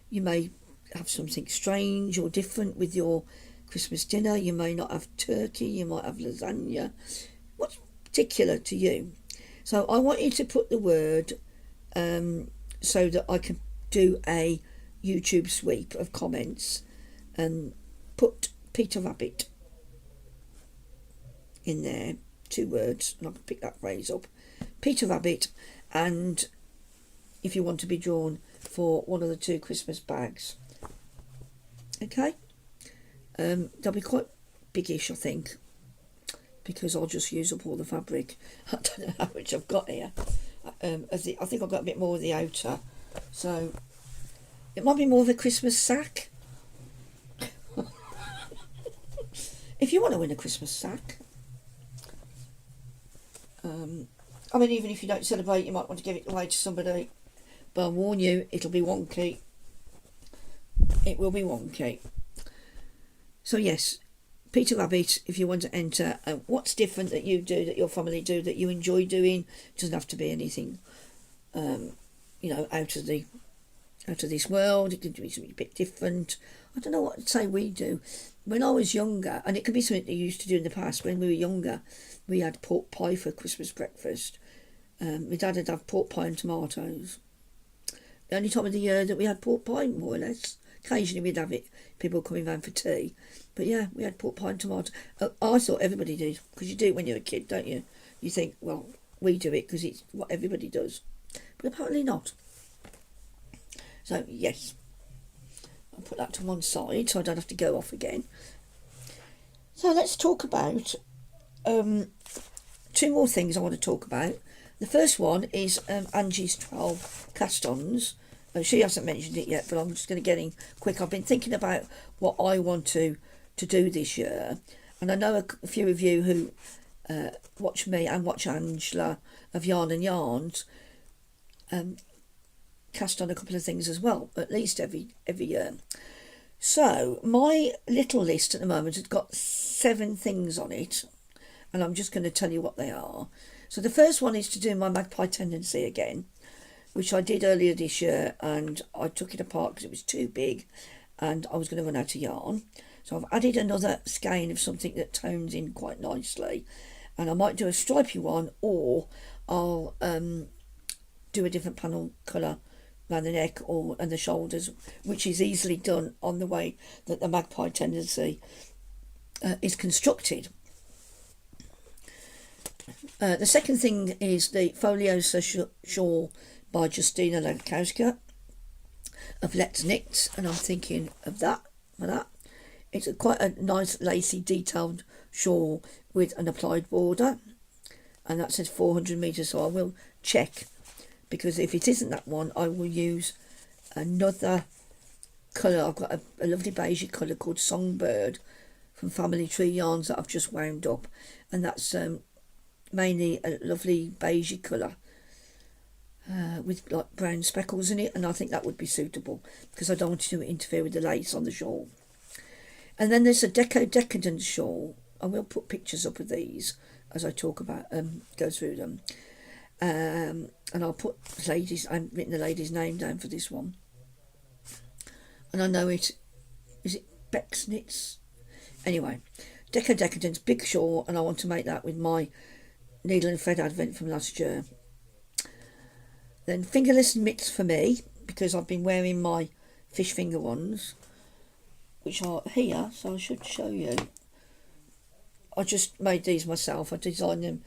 You may have something strange or different with your Christmas dinner. You may not have turkey, you might have lasagna. What's particular to you? So I want you to put the word so that I can do a YouTube sweep of comments, and put Peter Rabbit in there, 2 words, and I can pick that phrase up, Peter Rabbit, and if you want to be drawn for one of the 2 Christmas bags. Okay, they'll be quite biggish, I think, because I'll just use up all the fabric. I don't know how much I've got here. I think I've got a bit more of the outer, so it might be more of a Christmas sack. If you want to win a Christmas sack, I mean, even if you don't celebrate, you might want to give it away to somebody, but I'll warn you, it'll be wonky. It will be wonky. So yes, Peter Rabbit, if you want to enter, what's different that you do, that your family do, that you enjoy doing. It doesn't have to be anything, you know, out of this world. It could be something a bit different. I don't know what to say we do. When I was younger, and it could be something that you used to do in the past, when we were younger, we had pork pie for Christmas breakfast. My dad would have pork pie and tomatoes. The only time of the year that we had pork pie, more or less. Occasionally we'd have it, people coming round for tea. But yeah, we had pork pie and tomato. I thought everybody did, because you do it when you're a kid, don't you? You think, well, we do it because it's what everybody does. But apparently not. So, yes. I'll put that to one side so I don't have to go off again. So let's talk about two more things I want to talk about. The first one is Angie's 12 cast-ons. She hasn't mentioned it yet, but I'm just going to get in quick. I've been thinking about what I want to do this year. And I know a few of you who watch me and watch Angela of Yarn and Yarns cast on a couple of things as well, at least every year. So my little list at the moment has got 7 things on it, and I'm just going to tell you what they are. So the first one is to do my magpie tendency again, which I did earlier this year, and I took it apart because it was too big and I was going to run out of yarn. So I've added another skein of something that tones in quite nicely, and I might do a stripy one, or I'll do a different panel colour around the neck and the shoulders, which is easily done on the way that the magpie tendency is constructed. The second thing is the Foliosa shawl by Joji Locatelli of Let's Knit, and I'm thinking of that for that. It's quite a nice lacy detailed shawl with an applied border, and that says 400 metres, so I will check, because if it isn't that one, I will use another colour. I've got a lovely beige colour called Songbird from Family Tree Yarns that I've just wound up, and that's mainly a lovely beige colour with like brown speckles in it, and I think that would be suitable because I don't want to interfere with the lace on the shawl. And then there's a Decadent shawl. I will put pictures up of these as I talk about go through them, and I'll put ladies. I've written the lady's name down for this one, and I know it is Beck's Knits. Anyway, Decadent's big shawl, and I want to make that with my needle and thread advent from last year. Then fingerless mitts for me, because I've been wearing my fish finger ones, which are here, so I should show you. I just made these myself. I designed them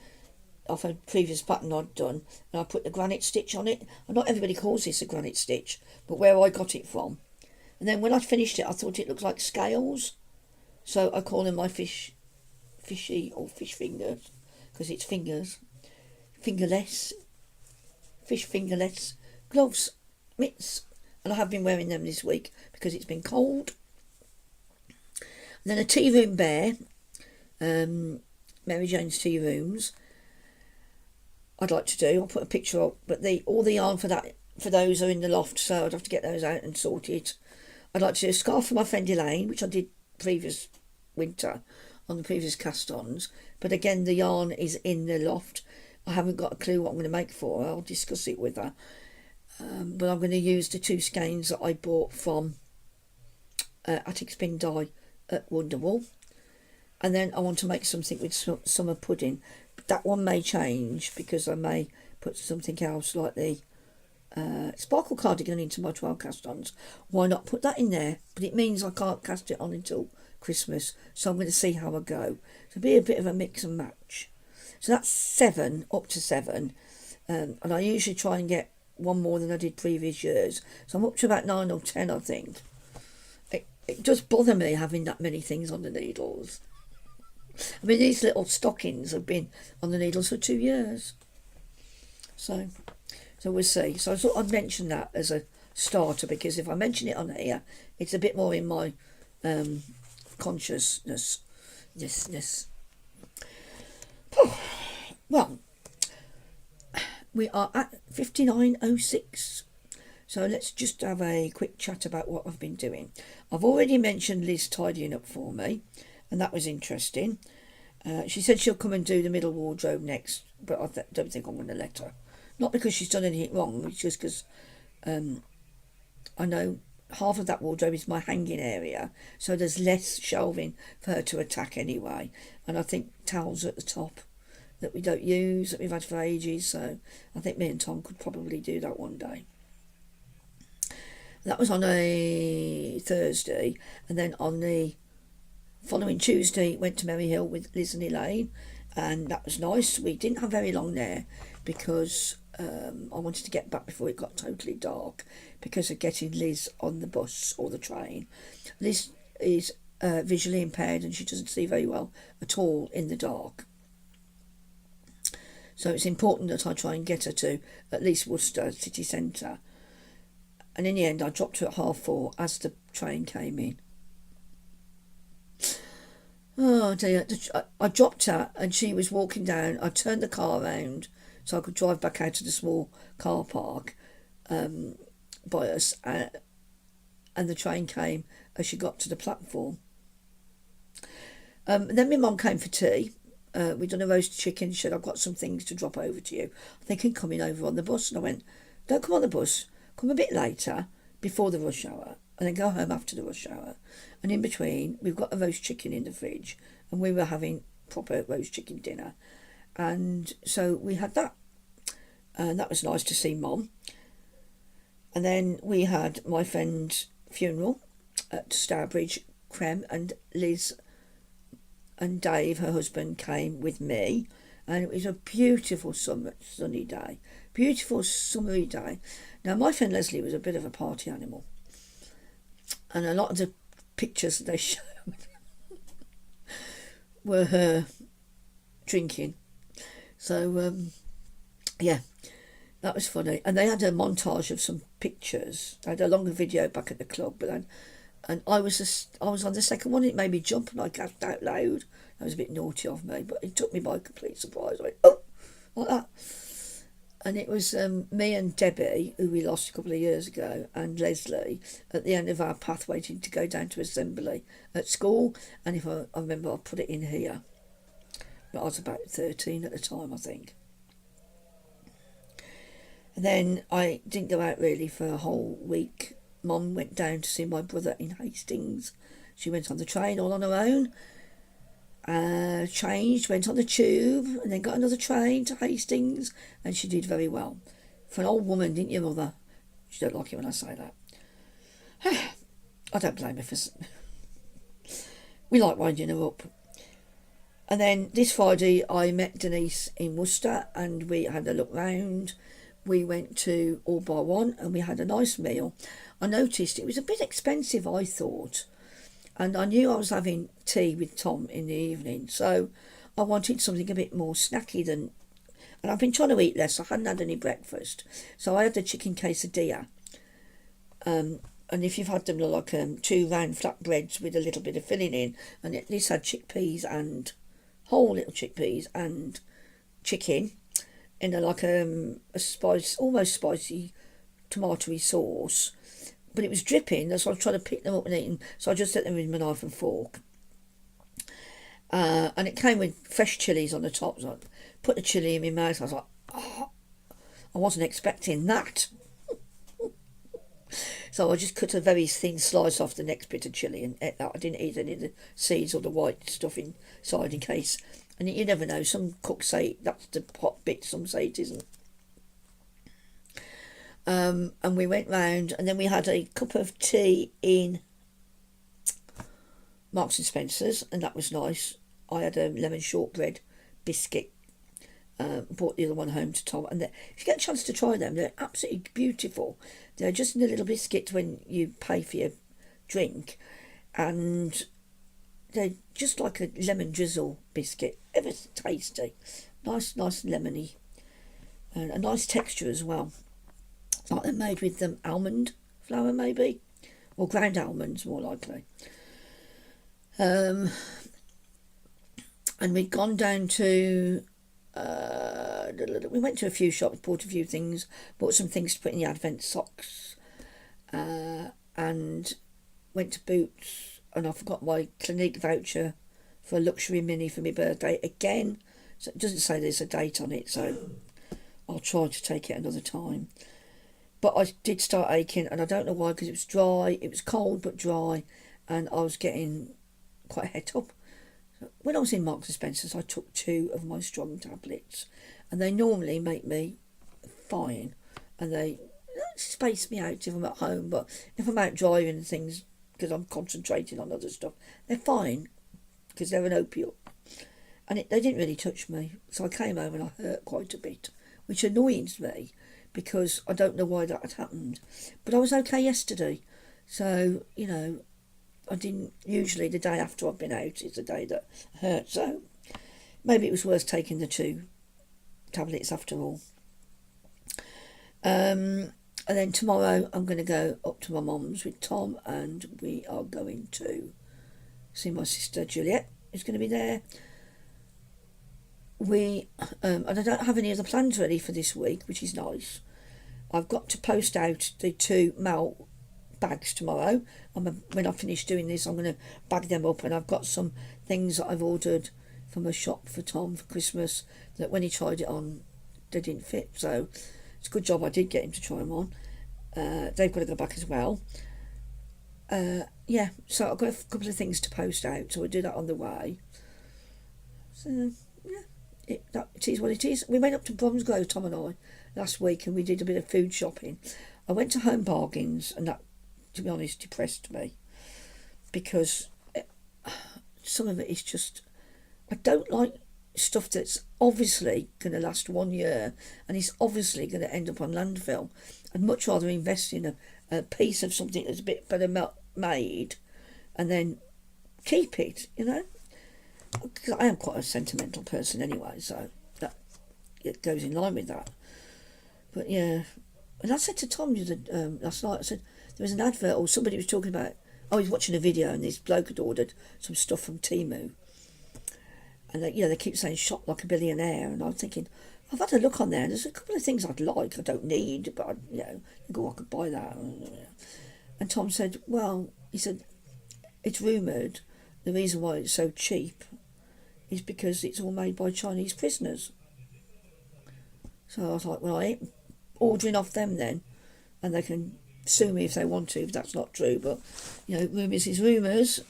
off a previous pattern I'd done, and I put the granite stitch on it. And not everybody calls this a granite stitch, but where I got it from. And then when I finished it, I thought it looked like scales, so I call them my fishy or fish fingers, because it's fingers, fingerless, fish fingerless gloves, mitts, and I have been wearing them this week because it's been cold. And then a tea room bear, Mary Jane's Tea Rooms. I'd like to do. I'll put a picture up, but all the yarn for those are in the loft, so I'd have to get those out and sort it. I'd like to do a scarf for my Fendi Lane, which I did previous winter on the previous cast-ons, but again the yarn is in the loft. I haven't got a clue what I'm going to make for her. I'll discuss it with her, but I'm going to use the 2 skeins that I bought from Attic Spin Dye at Wonderwall, and then I want to make something with summer pudding. But that one may change because I may put something else like the sparkle cardigan into my 12 cast-ons. Why not put that in there? But it means I can't cast it on until Christmas, so I'm going to see how I go. So it'll be a bit of a mix and match. So that's 7, up to 7, and I usually try and get one more than I did previous years. So I'm up to about 9 or 10, I think. It does bother me having that many things on the needles. I mean, these little stockings have been on the needles for 2 years. So we'll see. So I thought I'd mention that as a starter, because if I mention it on here, it's a bit more in my consciousness. Yes. Well, we are at 59:06, so let's just have a quick chat about what I've been doing. I've already mentioned Liz tidying up for me, and that was interesting. She said she'll come and do the middle wardrobe next, but I don't think I'm going to let her. Not because she's done anything wrong, it's just because I know half of that wardrobe is my hanging area, so there's less shelving for her to attack anyway. And I think towels at the top that we don't use, that we've had for ages, so I think me and Tom could probably do that one day. That was on a Thursday, and then on the following Tuesday went to Merry Hill with Liz and Elaine, and that was nice. We didn't have very long there because I wanted to get back before it got totally dark because of getting Liz on the bus or the train. Liz is visually impaired and she doesn't see very well at all in the dark. So it's important that I try and get her to at least Worcester city centre. And in the end I dropped her at 4:30 as the train came in. Oh dear, I dropped her and she was walking down. I turned the car around so I could drive back out to the small car park by us, and the train came as she got to the platform. Then my mum came for tea. We'd done a roast chicken. She said, I've got some things to drop over to you. I'm thinking coming over on the bus. And I went, don't come on the bus. Come a bit later, before the rush hour, and then go home after the rush hour. And in between, we've got a roast chicken in the fridge, and we were having proper roast chicken dinner. And so we had that. And that was nice to see Mum. And then we had my friend's funeral at Stourbridge. Creme and Liz and Dave, her husband, came with me. And it was a beautiful sunny day. Beautiful summery day. Now, my friend Leslie was a bit of a party animal. And a lot of the pictures they showed were her drinking. So, yeah, that was funny. And they had a montage of some pictures. They had a longer video back at the club, but then, and I was on the second one. It made me jump and I gasped out loud. That was a bit naughty of me, but it took me by complete surprise. I went, oh, like that. And it was me and Debbie, who we lost a couple of years ago, and Leslie at the end of our path waiting to go down to assembly at school. And if I remember, I put it in here. But I was about 13 at the time, I think. And then I didn't go out really for a whole week. Mum went down to see my brother in Hastings. She went on the train all on her own. Changed, went on the tube, and then got another train to Hastings, and she did very well. For an old woman, didn't you, Mother? She don't like it when I say that. I don't blame her for... We like winding her up. And then this Friday, I met Denise in Worcester, and we had a look round. We went to All Bar One, and we had a nice meal. I noticed it was a bit expensive, I thought. And I knew I was having tea with Tom in the evening, so I wanted something a bit more snacky than... And I've been trying to eat less. I hadn't had any breakfast. So I had the chicken quesadilla. And if you've had them, they're like 2 round flat breads with a little bit of filling in. And this had chickpeas and... whole little chickpeas and chicken in a spice, almost spicy tomatoey sauce. But it was dripping, so I was trying to pick them up and eat them. So I just ate them with my knife and fork. And it came with fresh chilies on the top. So I put the chilli in my mouth. I was like, oh, I wasn't expecting that. So I just cut a very thin slice off the next bit of chilli and ate that. I didn't eat any of the seeds or the white stuff inside in case. And you never know, some cooks say that's the hot bit, some say it isn't. And we went round, and then we had a cup of tea in Marks and Spencer's, and that was nice. I had a lemon shortbread biscuit. Brought the other one home to Tom, and if you get a chance to try them, they're absolutely beautiful. They're just in a little biscuit when you pay for your drink, and they're just like a lemon drizzle biscuit, ever tasty, nice lemony, and a nice texture as well. Like they're made with almond flour, maybe, or ground almonds, more likely. And we'd gone down to... we went to a few shops, bought a few things, bought some things to put in the Advent socks, and went to Boots, and I forgot my Clinique voucher for a luxury mini for my birthday again. So it doesn't say there's a date on it, so I'll try to take it another time. But I did start aching, and I don't know why, because it was dry. It was cold but dry, and I was getting quite het up. When I was in Marks and Spencer's, I took 2 of my strong tablets, and they normally make me fine, and they space me out if I'm at home. But if I'm out driving and things, because I'm concentrating on other stuff, they're fine, because they're an opiate. And they didn't really touch me, so I came home and I hurt quite a bit, which annoys me, because I don't know why that had happened. But I was okay yesterday, so, you know, I didn't. Usually the day after I've been out is the day that hurt, so maybe it was worth taking the 2 tablets after all. And then tomorrow I'm going to go up to my mum's with Tom, and we are going to see my sister Juliet, who's going to be there. And I don't have any other plans ready for this week, which is nice. I've got to post out the 2 mail bags tomorrow. When I finish doing this, I'm going to bag them up, and I've got some things that I've ordered from a shop for Tom for Christmas that when he tried it on, they didn't fit. So it's a good job I did get him to try them on. They've got to go back as well. Yeah, so I've got a couple of things to post out, so we'll do that on the way. So yeah. It is what it is. We went up to Bromsgrove, Tom and I, last week, and we did a bit of food shopping. I went to Home Bargains, and that, to be honest, depressed me, because some of it is just, I don't like stuff that's obviously going to last 1 year and is obviously going to end up on landfill. I'd much rather invest in a piece of something that's a bit better made and then keep it, you know. Because I am quite a sentimental person anyway, so that it goes in line with that. But yeah, and I said to Tom last night, I said there was an advert, or somebody was talking about, I was watching a video and this bloke had ordered some stuff from Temu, and they keep saying shop like a billionaire, and I'm thinking, I've had a look on there and there's a couple of things I'd like, I don't need, but I could buy that. And Tom said, well, he said, it's rumoured the reason why it's so cheap is because it's all made by Chinese prisoners. So I was like, well, I ain't ordering off them then, and they can sue me if they want to, if that's not true. But, rumours is rumours,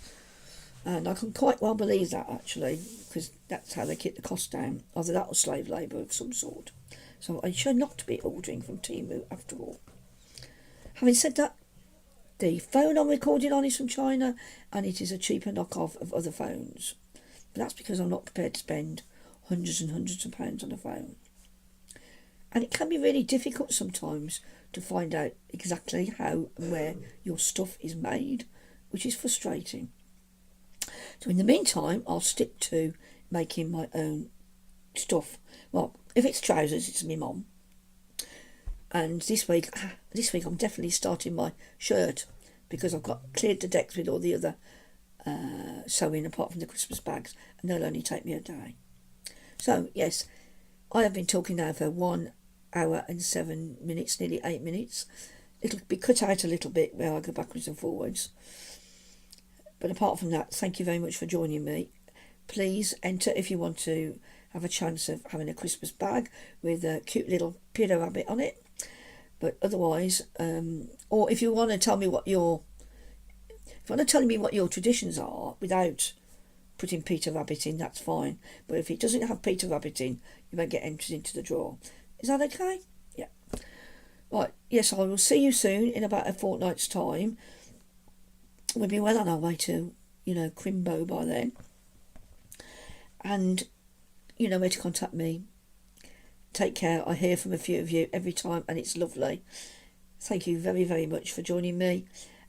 and I can quite well believe that, actually, because that's how they keep the cost down. Either that or slave labour of some sort. So I should not be ordering from Temu after all. Having said that, the phone I'm recording on is from China, and it is a cheaper knockoff of other phones. But that's because I'm not prepared to spend hundreds and hundreds of pounds on a phone. And it can be really difficult sometimes to find out exactly how and where your stuff is made, which is frustrating. So in the meantime, I'll stick to making my own stuff. Well, if it's trousers, it's my mum. And this week I'm definitely starting my shirt, because I've got cleared the decks with all the other sewing apart from the Christmas bags, and they'll only take me a day. So yes, I have been talking now for 1 hour and 7 minutes, nearly 8 minutes. It'll be cut out a little bit where I go backwards and forwards. But apart from that, thank you very much for joining me. Please enter if you want to have a chance of having a Christmas bag with a cute little Peter Rabbit on it. But otherwise, or if you want to tell me what your traditions are without putting Peter Rabbit in, that's fine. But if it doesn't have Peter Rabbit in, you won't get entered into the draw. Is that okay? Yeah. Right. Yes, I will see you soon in about a fortnight's time. We'll be well on our way to, Crimbo by then. And you know where to contact me. Take care. I hear from a few of you every time, and it's lovely. Thank you very, very much for joining me.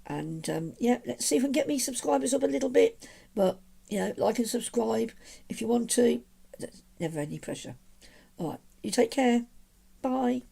And let's see if we can get me subscribers up a little bit. But like and subscribe if you want to. There's never any pressure. All right, you take care. Bye.